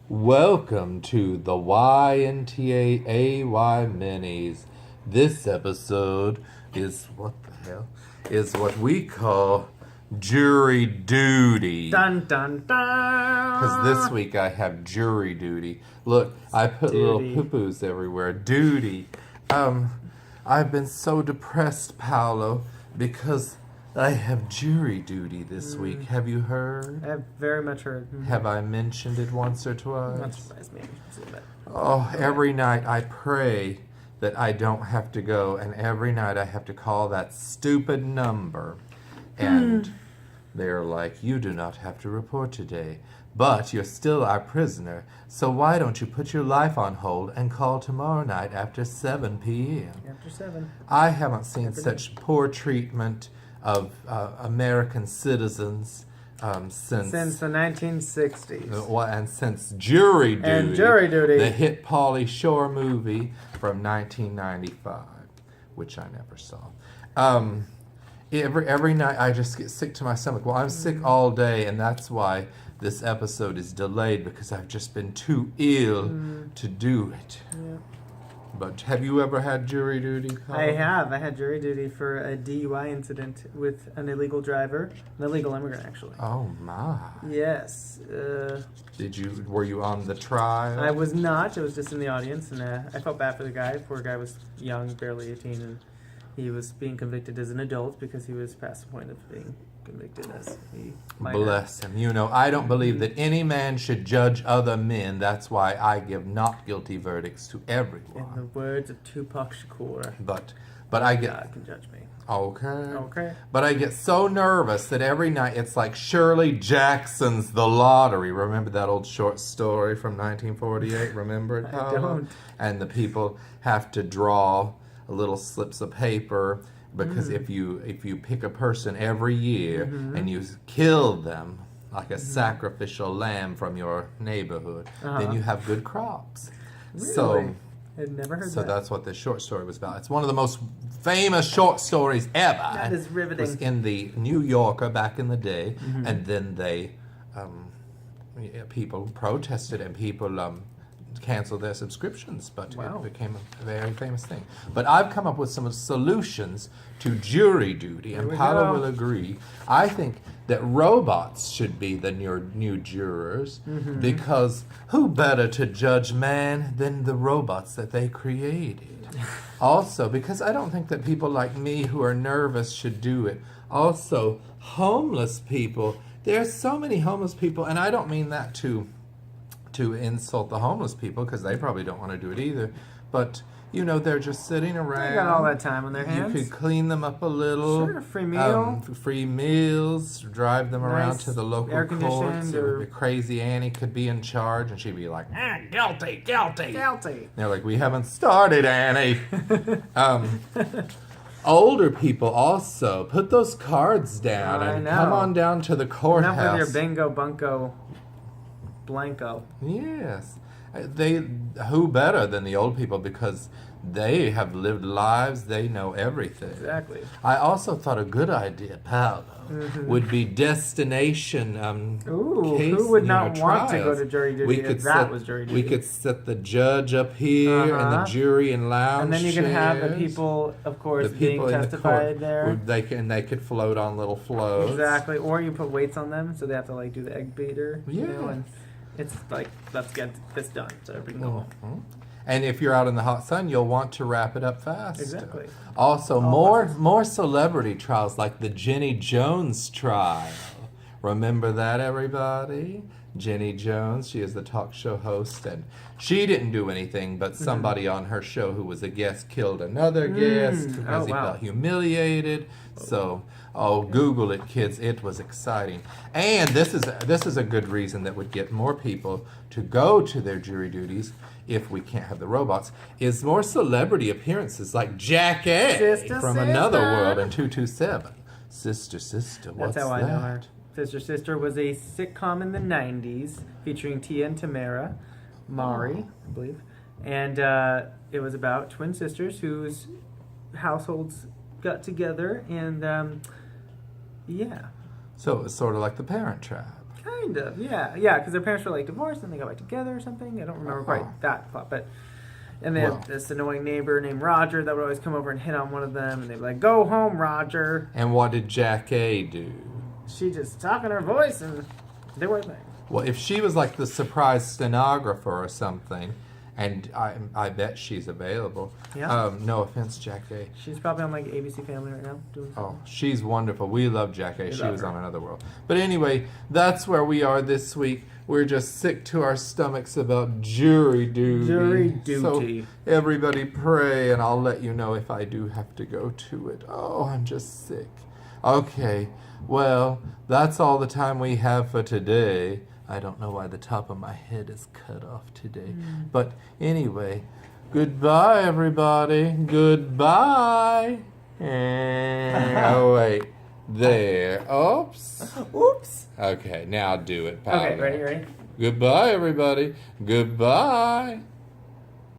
Welcome to the YNTAAY minis. This episode is what we call jury duty. Dun dun dun. Because this week I have jury duty. Look, I put little poo-poos everywhere. Duty. I've been so depressed, Paolo, because I have jury duty this week. Have you heard? I have very much heard. Have I mentioned it once or twice? Not surprised me. Just a little bit. Oh, every night I pray that I don't have to go, and every night I have to call that stupid number. And they're like, you do not have to report today, but you're still our prisoner, so why don't you put your life on hold and call tomorrow night after 7 p.m.? After 7. I haven't seen such poor treatment of American citizens since the 1960s. And since Jury Duty, And Jury Duty. the hit Pauly Shore movie from 1995, which I never saw. Every night I just get sick to my stomach. Well, I'm sick all day, and that's why this episode is delayed, because I've just been too ill to do it. Yeah. But have you ever had jury duty, Colin? I have. I had jury duty for a DUI incident with an illegal driver, an illegal immigrant, actually. Oh my! Yes. Were you on the trial? I was not. I was just in the audience, and I felt bad for the guy. Poor guy was young, barely 18, and he was being convicted as an adult because he was past the point of being convicted as a minor. Bless him. You know, I don't believe that any man should judge other men. That's why I give not guilty verdicts to everyone. In the words of Tupac Shakur, But I get... God can judge me. Okay. But I get so nervous that every night it's like Shirley Jackson's The Lottery. Remember that old short story from 1948? Remember it, Paolo? I don't. And the people have to draw little slips of paper, because if you pick a person every year and you kill them like a sacrificial lamb from your neighborhood, then you have good crops. Really? So I'd never heard so that. that's what this short story was about. It's one of the most famous short stories ever. That is riveting. It was in the New Yorker back in the day, and then people protested, and people canceled their subscriptions, but Wow. it became a very famous thing. But I've come up with some solutions to jury duty, and we Paolo go. will agree. I think that robots should be the new jurors, because who better to judge man than the robots that they created? Also, because I don't think that people like me who are nervous should do it. Also, homeless people. There are so many homeless people, and I don't mean that to insult the homeless people, because they probably don't want to do it either. But, you know, they're just sitting around. They got all that time on their hands. You could clean them up a little. Sure, free meal. Free meals. Drive them around Nice, to the local air-conditioned, courts. or- The crazy Annie could be in charge, and she'd be like, guilty, guilty. Guilty. They're like, we haven't started, Annie. Older people also, put those cards down I and know. come on down to the courthouse. Enough with your bingo bunko blanco. Yes. Who better than the old people, because they have lived lives, they know everything. Exactly. I also thought a good idea, Paolo, would be destination Ooh, case, who would not want to go trials. to jury duty if that was jury duty? We could set the judge up here and the jury in lounge And then you can have the chairs. people, of course, The being people in the testified court, there. they could float on little floats. Exactly. Or you put weights on them, so they have to like do the egg beater. You Yeah. know, and it's like, let's get this done so everybody can go home. And if you're out in the hot sun, you'll want to wrap it up fast. Exactly. Also, more celebrity trials, like the Jenny Jones trial. Remember that, everybody? Jenny Jones, she is the talk show host, and she didn't do anything, but somebody on her show who was a guest killed another guest because he felt humiliated. So, Google it, kids. It was exciting. And this is a good reason that would get more people to go to their jury duties, if we can't have the robots, is more celebrity appearances, like Jack A Sister, from Sister. Another World and 227. Sister, what's That's how I that? know her. Sister was a sitcom in the 90s featuring Tia and Tamara Mari, I believe. And it was about twin sisters whose households got together, and yeah. So it was sort of like The Parent Trap. Kind of, yeah. Yeah, because their parents were like divorced and they got back together or something. I don't remember quite that plot, but... And they had this annoying neighbor named Roger that would always come over and hit on one of them, and they'd be like, "Go home, Roger." And what did Jack A do? She just talked in her voice, and they weren't there. Well, if she was like the surprise stenographer or something, and I bet she's available. Yeah. No offense, Jack A. She's probably on like ABC Family right now doing something. Oh, she's wonderful. We love Jack A. We She love was her. on Another World. But anyway, that's where we are this week. We're just sick to our stomachs about jury duty. Jury duty. So everybody pray, and I'll let you know if I do have to go to it. Oh, I'm just sick. Okay, well, that's all the time we have for today. I don't know why the top of my head is cut off today. But anyway, goodbye, everybody. Goodbye. Oh, wait. There. Oops. Oops. Okay, now do it, Paolo. Okay, ready? Goodbye, everybody. Goodbye.